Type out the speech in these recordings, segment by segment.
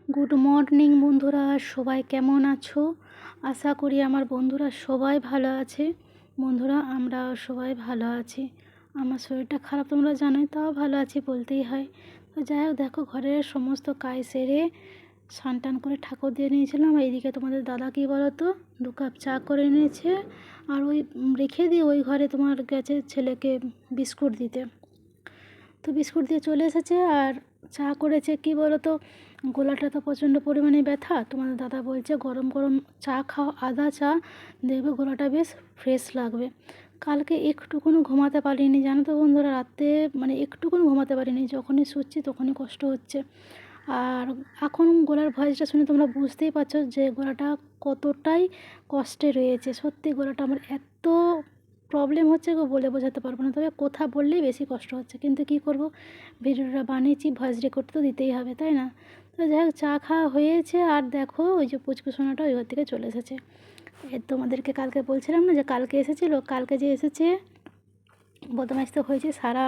Good morning বন্ধুরা, সবাই কেমন আছো? আশা করি আমার বন্ধুরা সবাই ভালো আছে। বন্ধুরা, আমরা সবাই ভালো আছি। আমার শরীরটা খারাপ তোমরা জানোই, তাও ভালো আছি বলতেই হয়। তো যাই হোক, দেখো ঘরের সমস্ত কাজ সেরে স্নান টান করে ঠাকুর দিয়ে নিয়েছিলাম। এইদিকে তোমাদের দাদা কী বলো তো, 2 কাপ চা করে নিয়েছে, আর ওই রেখে দিয়ে ওই ঘরে তোমার গেছে ছেলেকে বিস্কুট দিতে। তো বিস্কুট দিয়ে চলে এসেছে আর চা করেছে। কি বলো তো, গলাটা তো প্রচণ্ড পরিমাণে ব্যথা। তোমাদের দাদা বলছে গরম গরম চা খাও, আদা চা, দেখবে গলাটা বেশ ফ্রেশ লাগবে। কালকে একটুকুনো ঘুমাতে পারিনি জানো তো বন্ধুরা, রাতে মানে একটুকুনো ঘুমাতে পারিনি। যখনই শুচ্ছি তখনই কষ্ট হচ্ছে। আর এখন গলার ভয়েসটা শুনে তোমরা বুঝতেই পারছো যে গলাটা কতটাই কষ্টে রয়েছে। সত্যি গলাটা আমার এত প্রবলেম হচ্ছে গো, বলে বোঝাতে পারবো না। তবে কথা বললেই বেশি কষ্ট হচ্ছে, কিন্তু কি করব, ভিডিওটা বানিয়েছি, ভয়েস রেকর্ড তো দিতেই হবে, তাই না? তো যাই হোক, চা খাওয়া হয়েছে। আর দেখো ওই যে পুচকুসোনাটা ওই ঘর থেকে চলে এসেছে। তোমাদেরকে কালকে বলছিলাম না যে কালকে এসেছিলো, কালকে যে এসেছে বদমাইশ তো হয়েছে। সারা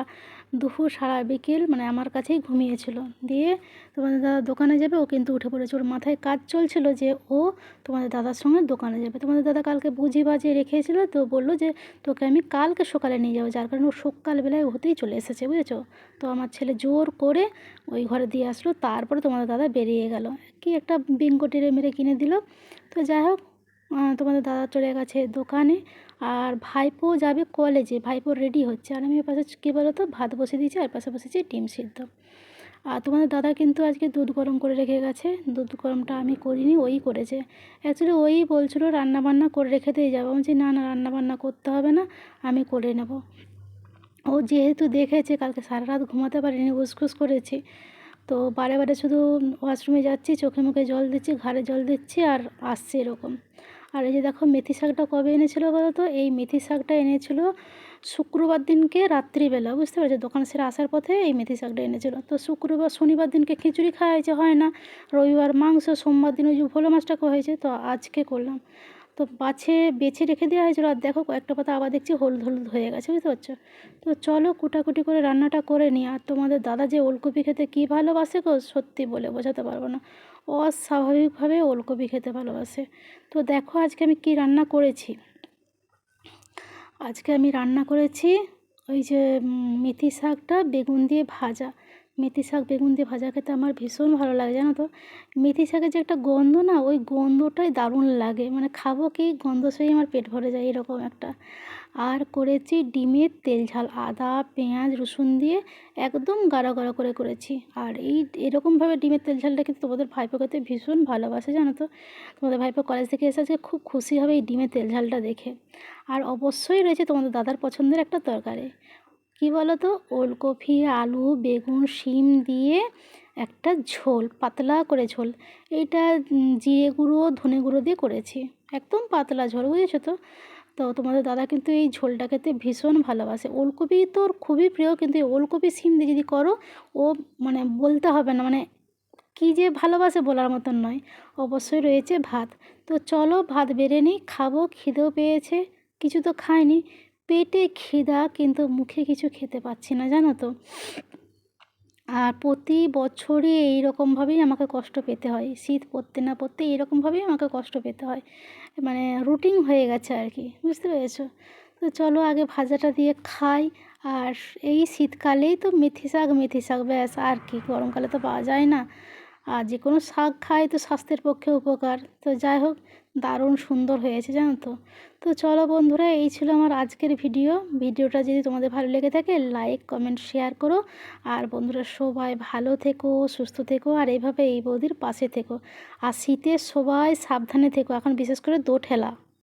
দুপুর সারা বিকেল মানে আমার কাছেই ঘুমিয়েছিল। দিয়ে তোমাদের দাদা দোকানে যাবে, ও কিন্তু উঠে পড়েছে। ওর মাথায় কাজ চলছিল যে ও তোমাদের দাদার সঙ্গে দোকানে যাবে। তোমাদের দাদা কালকে বুঝি বাজিয়ে রেখেছিল, তো বললো যে তোকে আমি কালকে সকালে নিয়ে যাবো, যার কারণে ও সকালবেলায় হতেই চলে এসেছে, বুঝেছো? তো আমার ছেলে জোর করে ওই ঘরে দিয়ে আসলো, তারপরে তোমাদের দাদা বেরিয়ে গেল। কি একটা বিঙ্গো টেরে মেরে কিনে দিল। তো যাই হোক, তোমাদের দাদা চলে গেছে দোকানে, আর ভাইপো যাবে কলেজে। ভাইপো রেডি হচ্ছে, আর আমি পাশে কী বলো তো, ভাত বসে দিয়েছি, আর পাশে বসেছি ডিম সিদ্ধ। আর তোমাদের দাদা কিন্তু আজকে দুধ গরম করে রেখে গেছে। দুধ গরমটা আমি করিনি, ওই করেছে। অ্যাকচুয়ালি ওই বলছিল রান্নাবান্না করে রেখে দিয়ে যাবো। আমি বলছি না না, রান্নাবান্না করতে হবে না, আমি করে নেব। ও যেহেতু দেখেছে কালকে সারা রাত ঘুমাতে পারিনি, উসখুস করেছি, তো বারে বারে শুধু ওয়াশরুমে যাচ্ছি, চোখে মুখে জল দিচ্ছি, ঘাড়ে জল দিচ্ছি, আর আসছে এরকম। আর এই যে দেখো মেথি শাকটা কবে এনেছিল বলো তো, এই মেথি শাকটা এনেছিল শুক্রবার দিনকে রাত্রিবেলা, বুঝতে পারছো? দোকান সেরে আসার পথে এই মেথি শাকটা এনেছিল। তো শুক্রবার শনিবার দিনকে খিচুড়ি খাওয়া হয়েছে, হয় না, রবিবার মাংস, সোমবার দিন ওই যে ভোলা মাছটাকে হয়েছে, তো আজকে করলাম। তো বেছে রেখে দেওয়া হয়েছিলো, আর দেখো কয়েকটা পাতা আবার দেখছি হলুদ হলুদ হয়ে গেছে, বুঝতে পারছো? তো চলো কুটাকুটি করে রান্নাটা করে নিই। আর তোমাদের দাদা যে ওলকপি খেতে কী ভালোবাসে গো, সত্যি বলে বোঝাতে পারবো না। অস্বাভাবিকভাবে ওলকপি খেতে ভালোবাসে। তো দেখো আজকে আমি কি রান্না করেছি। আজকে আমি রান্না করেছি ওই যে মেথি শাকটা বেগুন দিয়ে ভাজা। মেথি শাক বেগুন দিয়ে ভাজা খেতে আমার ভীষণ ভালো লাগে, জানো তো? মেথি শাকের যে একটা গন্ধ না, ওই গন্ধটাই দারুণ লাগে, মানে খাবো কি গন্ধ সেই আমার পেট ভরে যায় এরকম একটা। আর করেছি ডিমের তেল ঝাল, আদা পেঁয়াজ রসুন দিয়ে একদম গাঢ় গাঢ় করে করেছি। আর এরকমভাবে ডিমের তেল ঝালটা কিন্তু তোমাদের ভাইপো খেতে ভীষণ ভালোবাসে, জানো তো? তোমাদের ভাইপো কলেজ থেকে এসে আজকে খুব খুশি হবে এই ডিমের তেল ঝালটা দেখে। আর অবশ্যই রয়েছে তোমাদের দাদার পছন্দের একটা তরকারি, কী বলো তো, ওলকপি আলু বেগুন শিম দিয়ে একটা ঝোল, পাতলা করে ঝোল। এইটা জিরে গুঁড়ো ধনে গুঁড়ো দিয়ে করেছি, একদম পাতলা ঝোল, বুঝেছো তো? তো তোমাদের দাদা কিন্তু এই ঝোলটা খেতে ভীষণ ভালোবাসে। ওলকপি তো ওর খুবই প্রিয়, কিন্তু এই ওলকপি শিম দিয়ে যদি করো, ও মানে বলতে হবে না, মানে কী যে ভালোবাসে বলার মতন নয়। অবশ্যই রয়েছে ভাত। তো চলো ভাত বেড়ে নিই, খাবো, খিদেও পেয়েছে। কিছু তো খাইনি, পেটে খিদা, কিন্তু মুখে কিছু খেতে পাচ্ছি না, জানো তো? আর প্রতি বছরই এই রকমভাবেই আমাকে কষ্ট পেতে হয়, শীত পড়তে না পড়তে এইরকমভাবেই আমাকে কষ্ট পেতে হয়, মানে রুটিন হয়ে গেছে আর কি, বুঝতে পেরেছো? তো চলো আগে ভাজাটা দিয়ে খাই। আর এই শীতকালেই তো মেথি শাক, মেথি শাক ব্যাস, আর কি, গরমকালে তো পাওয়া যায় না। আর যে কোনো শাক খাই তো স্বাস্থ্যের পক্ষে উপকার। তো যাই হোক, দারুণ সুন্দর হয়েছে, জানো তো? তো চলো বন্ধুরা, এই ছিল আমার আজকের ভিডিওটা যদি তোমাদের ভালো লেগে থাকে লাইক কমেন্ট শেয়ার করো। আর বন্ধুরা সবাই ভালো থেকো, সুস্থ থেকো, আর এইভাবে এই বৌদির পাশে থেকো। আর শীতে সবাই সাবধানে থেকো, এখন বিশেষ করে দোঠেলা।